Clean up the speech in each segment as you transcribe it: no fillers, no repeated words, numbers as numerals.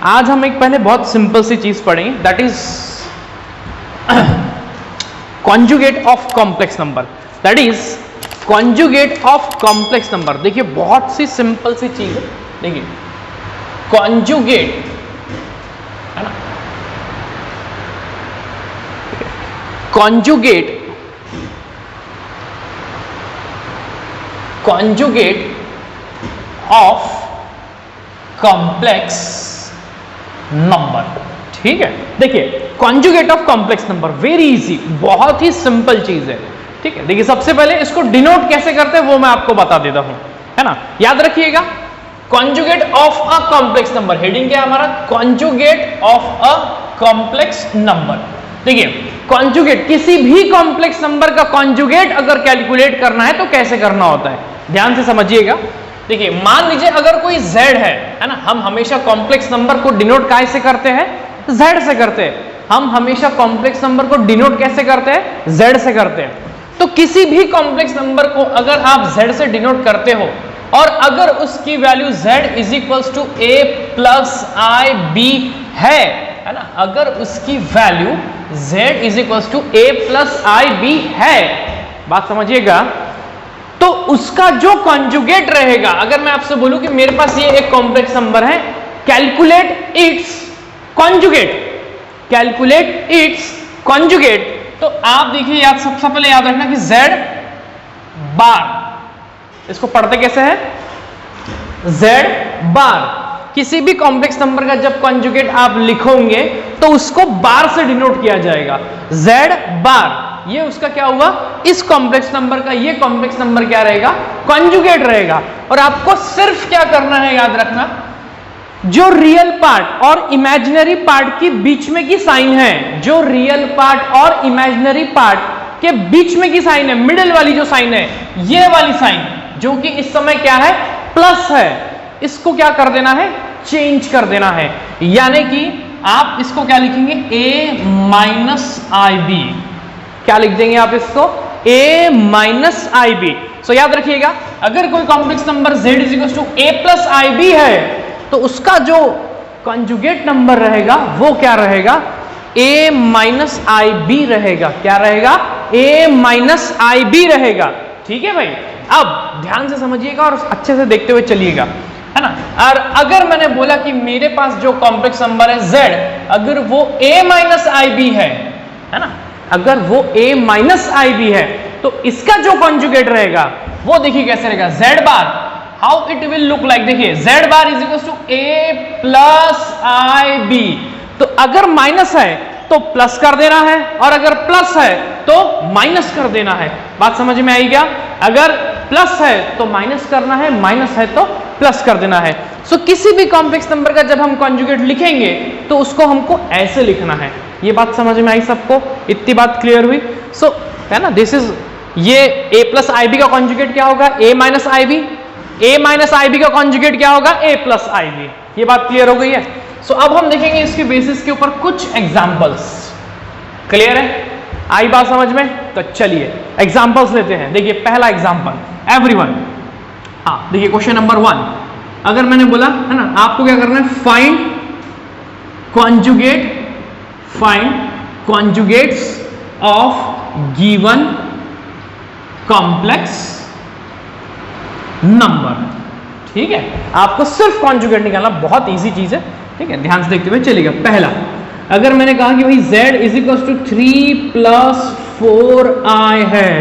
आज हम एक पहले बहुत सिंपल सी चीज पढ़ेंगे, that is conjugate of complex number. That is conjugate of complex number. देखिए बहुत सी सिंपल सी चीज है। देखिए कॉन्जुगेट है ना, कॉन्जुगेट ऑफ कॉम्प्लेक्स नंबर। ठीक है, देखिए conjugate of complex number very easy, बहुत ही सिंपल चीज है। ठीक है, देखिए सबसे पहले इसको डिनोट कैसे करते हैं वो मैं आपको बता देता हूं, है ना। याद रखिएगा conjugate of a complex number, heading क्या है हमारा, conjugate of a complex number. देखिए कॉन्जुगेट, किसी भी कॉम्प्लेक्स नंबर का कॉन्जुगेट अगर कैलकुलेट करना है तो कैसे करना होता है, ध्यान से समझिएगा। देखिए मान लीजिए अगर कोई z है ना, हम हमेशा कॉम्प्लेक्स नंबर को डिनोट कैसे करते हैं, z से करते हैं। हम हमेशा कॉम्प्लेक्स नंबर को डिनोट कैसे करते हैं, z से करते हैं। तो किसी भी कॉम्प्लेक्स नंबर को अगर आप z से डिनोट करते हो और अगर उसकी value z is equals to a plus i b है ना, अगर उसकी value z is equals to a plus i b है, बात समझिएगा, तो उसका जो कॉन्जुगेट रहेगा, अगर मैं आपसे बोलूं कि मेरे पास ये एक कॉम्प्लेक्स नंबर है, calculate its conjugate, calculate its conjugate, तो आप देखिए याद, सबसे पहले याद रखना कि z बार, इसको पढ़ते कैसे है, z बार। किसी भी कॉम्प्लेक्स नंबर का जब कॉन्जुगेट आप लिखोगे तो उसको बार से डिनोट किया जाएगा, z बार। ये उसका क्या हुआ, इस कॉम्प्लेक्स नंबर का ये कॉम्प्लेक्स नंबर क्या रहेगा, कॉन्जुगेट रहेगा। और आपको सिर्फ क्या करना है, याद रखना, जो रियल पार्ट और इमेजिनरी पार्ट के बीच में की साइन है, जो रियल पार्ट और इमेजिनरी पार्ट के बीच में की साइन है, मिडिल वाली जो साइन है, ये वाली साइन जो कि इस समय क्या है, प्लस है, इसको क्या कर देना है, चेंज कर देना है। यानी कि आप इसको क्या लिखेंगे, a माइनस आई बी, क्या लिख देंगे आप इसको, a minus i b. So याद रखिएगा अगर कोई complex number z is equal to a plus i b है तो उसका जो कॉन्जुगेट नंबर रहेगा वो क्या रहेगा, a माइनस आई बी रहेगा। क्या रहेगा, a माइनस आई बी रहेगा। ठीक है भाई, अब ध्यान से समझिएगा और अच्छे से देखते हुए चलिएगा, है ना। और अगर मैंने बोला कि मेरे पास जो कॉम्प्लेक्स नंबर है z, अगर वो a माइनस आई बी है ना, अगर वो a माइनस आई बी है तो इसका जो कॉन्जुगेट रहेगा वो देखिए कैसे रहेगा, z bar, how it will look like. देखिए z bar is equal to a plus i b. तो अगर माइनस है तो प्लस कर देना है और अगर प्लस है तो माइनस कर देना है। बात समझ में आई क्या, अगर प्लस है तो माइनस करना है, माइनस है तो प्लस कर देना है। सो किसी भी कॉम्प्लेक्स नंबर का जब हम कॉन्जुगेट लिखेंगे तो उसको हमको ऐसे लिखना है। ये बात समझ में आई सबको, इतनी बात क्लियर हुई। सो है ना, दिस इज, ये a प्लस आई बी का कॉन्जुगेट क्या होगा, a minus i b, a minus i b का कॉन्जुगेट क्या होगा, a प्लस आई बी। ये बात क्लियर हो गई है। सो अब हम देखेंगे इसके बेसिस के ऊपर कुछ एग्जांपल्स। क्लियर है, आई बात समझ में, तो चलिए एग्जांपल्स लेते हैं। देखिए पहला एग्जांपल, एवरीवन, हाँ देखिए क्वेश्चन नंबर 1, अगर मैंने बोला है ना, आपको क्या करना है, find conjugate, find conjugates of given complex number. ठीक है, आपको सिर्फ कॉन्जुगेट निकालना, बहुत इजी चीज है। ठीक है, ध्यान से देखते हुए चलिएगा। पहला, अगर मैंने कहा कि भाई z is equal to 3 plus 4i है,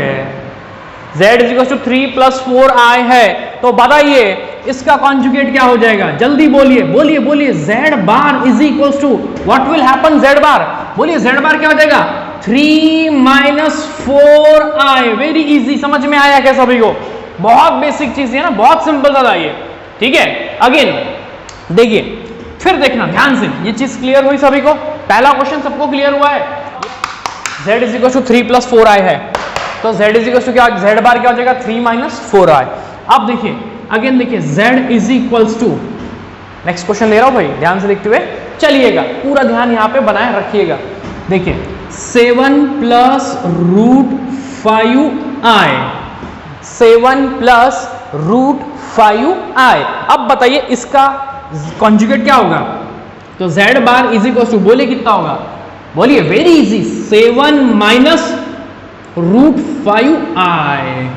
z is equal to 3 plus 4i है, तो बताइए इसका कॉन्जुगेट क्या हो जाएगा, जल्दी बोलिए बोलिए बोलिए। z bar is equal to what will happen, z bar, बोलिए z बार क्या हो जाएगा, 3 माइनस 4i। वेरी इजी, समझ में आया क्या सभी को, बहुत बेसिक चीज है ना, बहुत सिंपल सा ये। ठीक है, अगेन देखिए, फिर देखना ध्यान से, ये चीज क्लियर हुई सभी को, पहला क्वेश्चन सबको क्लियर हुआ है, z is equal to 3 plus 4i है, तो z इज इक्वल टू क्या, z बार क्या हो जाएगा, 3 माइनस 4i। अब देखिए अगेन, देखिए z is equals to, next question ले रहा हूं भाई, ध्यान से देखते हुए चलिएगा, पूरा ध्यान यहाँ पे बनाए रखिएगा। देखिए 7 plus root 5i, 7 plus root 5i। अब बताइए इसका कॉन्जुगेट क्या होगा, तो z bar is equal to, बोलिए कितना होगा, बोलिए, वेरी इजी, 7 माइनस √5i।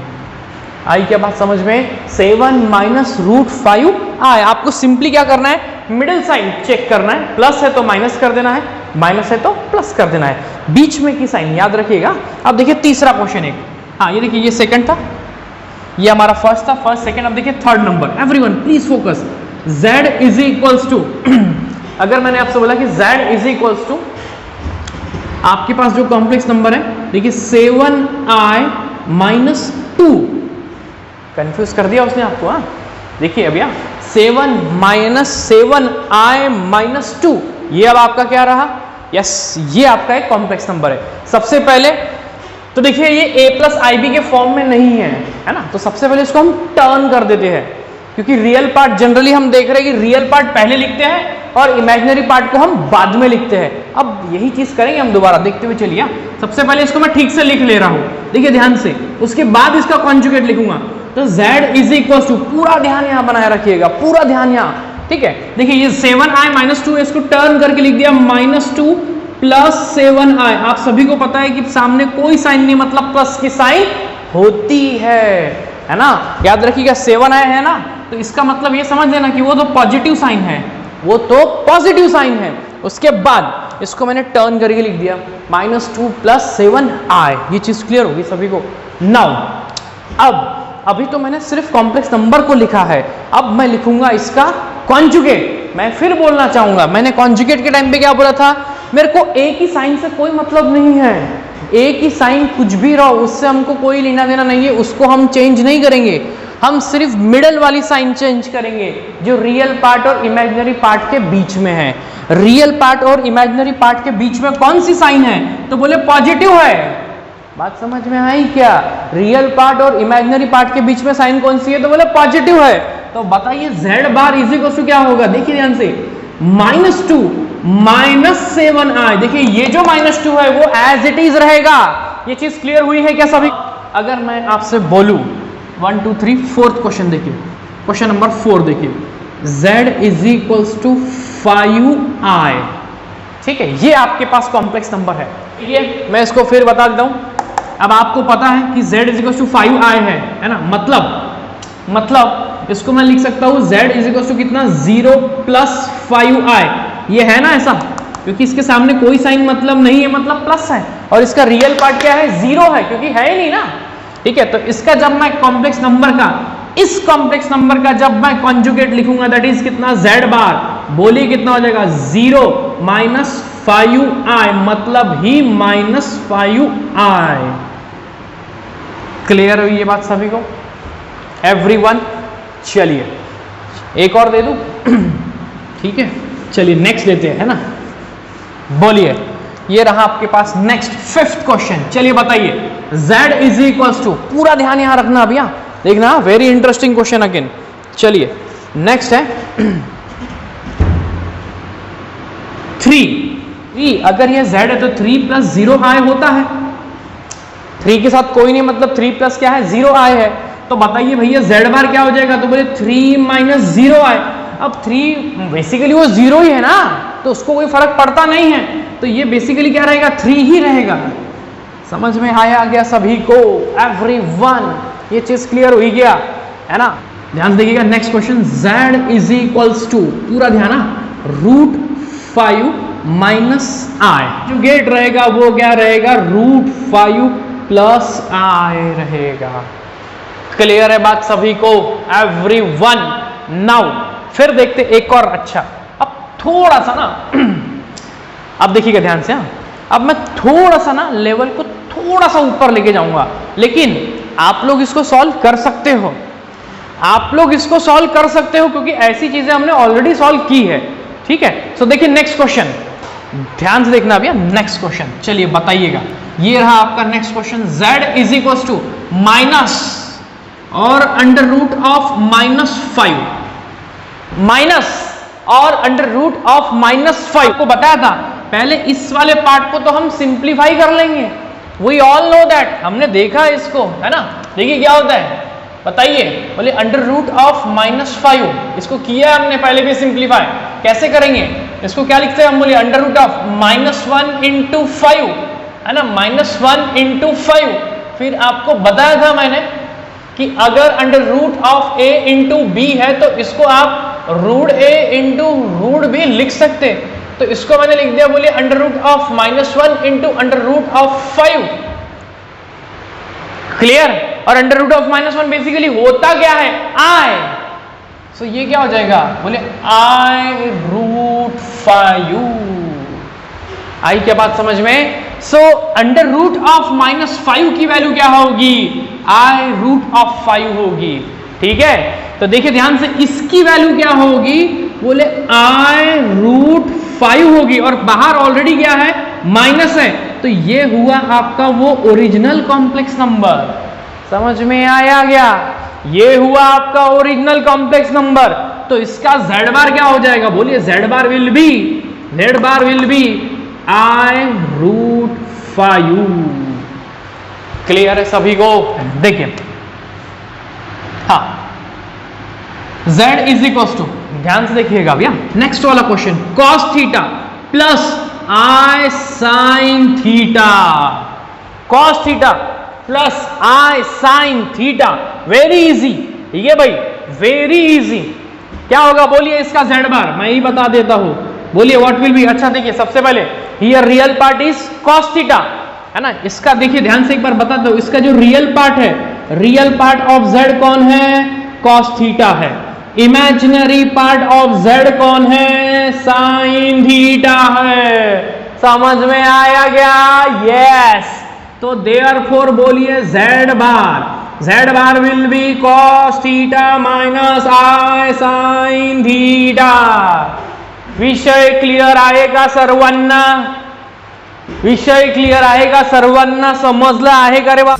आई क्या बात समझ में, 7 माइनस √5i। आपको सिंपली क्या करना है, मिडिल साइन चेक करना है, प्लस है तो माइनस कर देना है, माइनस है तो प्लस कर देना है, बीच में की साइन याद रखिएगा। अब देखिए तीसरा क्वेश्चन एक, हाँ ये देखिए, ये सेकंड था, ये हमारा फर्स्ट था, फर्स्ट सेकंड। अब देखिए third number, everyone please focus, z is equals to, अगर मैंने आपसे बोला कि z इज इक्वल्स टू, आपके पास जो कॉम्प्लेक्स नंबर है देखिए 7i माइनस 2, कंफ्यूज कर दिया उसने आपको, हाँ देखिए अभी 7 माइनस 7i माइनस 2, ये अब आपका क्या रहा, यस ये आपका एक कॉम्प्लेक्स नंबर है। सबसे पहले तो देखिए ये a प्लस आई बी के फॉर्म में नहीं है ना, तो सबसे पहले इसको हम टर्न कर देते हैं, क्योंकि रियल पार्ट जनरली हम देख रहे हैं कि रियल पार्ट पहले लिखते हैं और इमेजिनरी पार्ट को हम बाद में लिखते हैं। अब यही चीज करेंगे हम दोबारा, देखते हुए चलिए। सबसे पहले इसको मैं ठीक से लिख ले रहा हूं, देखिए ध्यान से, उसके बाद इसका कॉन्जुगेट लिखूंगा। तो z इज इक्वल टू, पूरा ध्यान यहां बनाए रखिएगा, पूरा ध्यान यहां, ठीक है। देखिए ये 7i माइनस 2, इसको टर्न करके लिख दिया -2 प्लस 7i। आप सभी को पता है कि सामने कोई साइन नहीं, मतलब प्लस की साइन होती है ना, याद रखिएगा 7i है ना, तो इसका मतलब ये समझ लेना कि वो तो पॉजिटिव साइन है, वो तो पॉजिटिव साइन है। उसके बाद इसको मैंने टर्न करके लिख दिया -2 प्लस 7i, ये चीज क्लियर होगी सभी को। नाउ अब अभी तो मैंने सिर्फ कॉम्प्लेक्स नंबर को लिखा है, अब मैं लिखूंगा इसका कॉन्जुगेट। मैं फिर बोलना चाहूंगा, मैंने कॉन्जुगेट के टाइम पे क्या बोला था, मेरे को a की साइन से कोई मतलब नहीं है, a की साइन कुछ भी रहो उससे हमको कोई लेना देना नहीं है, उसको हम चेंज नहीं करेंगे, हम सिर्फ मिडल वाली साइन चेंज करेंगे जो रियल पार्ट और इमेजिनरी पार्ट के बीच में है। रियल पार्ट और इमेजिनरी पार्ट के बीच में कौन सी साइन है, तो बोले पॉजिटिव है। बात समझ में आई क्या, रियल पार्ट और इमेजिनरी पार्ट के बीच में साइन कौन सी है, तो बोले पॉजिटिव है। तो बताइए z bar is equal to क्या होगा, देखिए ध्यान से, -2 माइनस 7i। देखिए ये जो -2 है वो एज इट इज रहेगा, ये चीज क्लियर हुई है क्या सभी। अगर मैं आपसे बोलूं 1 2 3 4th क्वेश्चन देखिए, क्वेश्चन नंबर 4 देखिए, z is equals to 5i, ठीक है, ये आपके पास कॉम्प्लेक्स नंबर है। ये मैं इसको फिर बता देता हूं, अब आपको पता है कि z is equals to 5i है ना, मतलब इसको मैं लिख सकता हूं z इज इक्वल्स टू कितना, 0 प्लस 5i, ये है ना ऐसा, क्योंकि इसके सामने कोई साइन मतलब नहीं है, मतलब प्लस है, और इसका रियल पार्ट क्या है, 0 है, क्योंकि है ही नहीं ना, ठीक है। तो इसका जब मैं कॉम्प्लेक्स नंबर का, इस कॉम्प्लेक्स नंबर का जब मैं कॉन्जुगेट लिखूंगा, दैट इज कितना, z बार, बोलिए कितना हो जाएगा, 0 माइनस 5i, मतलब ही -5i। क्लियर हुई ये बात सभी को, एवरीवन। चलिए एक और दे दूं, ठीक है, चलिए नेक्स्ट देते हैं, है ना। बोलिए, ये रहा आपके पास नेक्स्ट 5th क्वेश्चन। चलिए बताइए, z इज इक्वल्स टू, पूरा ध्यान यहां रखना भैया, देखना, वेरी इंटरेस्टिंग क्वेश्चन अगेन। चलिए नेक्स्ट है 3। अगर ये z है तो 3 प्लस 0i होता है, 3 के साथ कोई नहीं, मतलब 3 प्लस क्या है, 0i है। तो बताइए भैया z बार क्या हो जाएगा, तो बोले 3 माइनस 0i। अब 3 बेसिकली वो 0 ही है ना, तो उसको कोई फर्क पड़ता नहीं है, तो ये बेसिकली क्या रहेगा, 3 ही रहेगा। समझ में आया गया सभी को, एवरीवन, ये चीज क्लियर हो गया, है ना। ध्यान देखिएगा next question, z is equals to, पूरा ध्यान ना, √5 माइनस i, जो गेट रहेगा वो क्या रहेगा, √5 प्लस i रहेगा। क्लियर है बात सभी को, एवरीवन। नाउ फिर देखते एक और, अच्छा अब थोड़ा सा ना अब देखिएगा ध्यान से, हाँ अब मैं थोड़ा सा ना लेवल को थोड़ा सा ऊपर लेके जाऊंगा, लेकिन आप लोग इसको सॉल्व कर सकते हो, आप लोग इसको सॉल्व कर सकते हो, क्योंकि ऐसी चीजें हमने ऑलरेडी सॉल्व की है, ठीक है। सो देखिए नेक्स्ट क्वेश्चन, ध्यान से देखना भैया नेक्स्ट क्वेश्चन। चलिए बताइएगा, ये रहा आपका next question, z is equal to minus और अंडर रूट ऑफ -5, माइनस और अंडर रूट ऑफ -5 को बताया था। पहले इस वाले पार्ट को तो हम सिंप्लीफाई कर लेंगे, वी ऑल नो दैट, हमने देखा है इसको, है ना। देखिए क्या होता है, बताइए। बोले अंडर रूट ऑफ -5, इसको किया हमने पहले भी सिंप्लीफाई, कैसे करेंगे इसको, क्या लिखते हैं हम, बोले अंडर रूट ऑफ -1 इंटू 5, है ना, -1 इंटू 5। फिर आपको बताया था मैंने कि अगर under root of a into b है तो इसको आप root a into root b लिख सकते, तो इसको मैंने लिख दिया, बोलिए under root of -1 into under root of 5। Clear. और अंडर रूट ऑफ -1 बेसिकली होता क्या है, i, सो ये क्या हो जाएगा, बोले i रूट 5। आई क्या बात समझ में। सो अंडर रूट ऑफ -5 की वैल्यू क्या होगी, i रूट ऑफ 5 होगी। ठीक है, तो देखिए ध्यान से, इसकी वैल्यू क्या होगी, बोले i रूट 5 होगी, और बाहर ऑलरेडी क्या है, माइनस है, तो ये हुआ आपका वो ओरिजिनल कॉम्प्लेक्स नंबर। समझ में आया क्या, ये हुआ आपका ओरिजिनल कॉम्प्लेक्स नंबर। तो इसका z बार क्या हो जाएगा, बोलिए z bar will be i root 5। Clear है सभी को। देखिए हाँ, z इज इक्वल टू, ध्यान से देखिएगा भैया, नेक्स्ट वाला question, cos theta plus i sin theta, cos theta plus i sin theta, very easy. ठीक है भाई, वेरी इजी। क्या होगा बोलिए इसका z बार, मैं ही बता देता हूं, बोलिए व्हाट विल बी। अच्छा देखिए, सबसे पहले here real part is cos theta, है ना, इसका देखिए ध्यान से एक बार बता दो, इसका जो रियल पार्ट है, रियल पार्ट ऑफ z कौन है, cos थीटा है। इमेजिनरी पार्ट ऑफ z कौन है, sin थीटा है। समझ में आया क्या, यस। तो देयरफॉर बोलिए z bar will B cos theta minus i sin theta. विषय क्लियर आएगा सर्वांना, विषय क्लियर आहे का सर्वांना, समजलं आहे का रे बा।